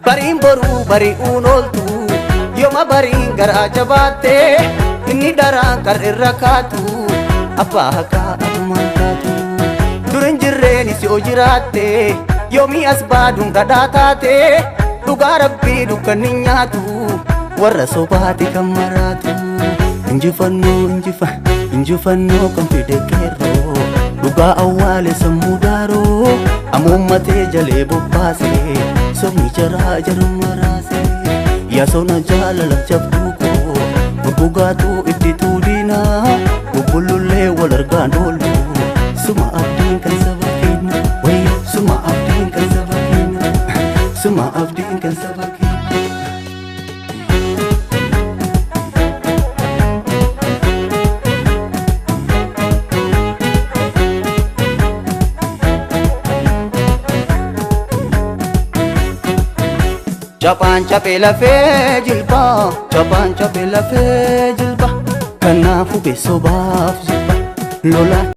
bariin boruu bari'uun ooltu yooma bariin garaa jabaattee inni daraan kar irra kaatu abbaa haqaa adumaan kaatu durin jirreen isi o jiraatte yoomii as baaduun dhadhaa taate dhugaa rabbii dukkanni nyaatu warra sobaati kan maraatu injifannoo kan fide qeerroo dhugaa awwaale sammuu daaroo amuummatee jalee bobbaase somni jaraa jarum maraase yaa sona jaalala jabduu koo gurgugaatu itti tuudinaa bubbulullee wal argaan oolu suma abdiin kan saba keenya wayyo suma abdiin kan saba keenya suma abdiin kan saba keenya. Chapaan chapee lafee jilba chapaan chapee lafee jilba kanaafu beesobaaf jilba lola.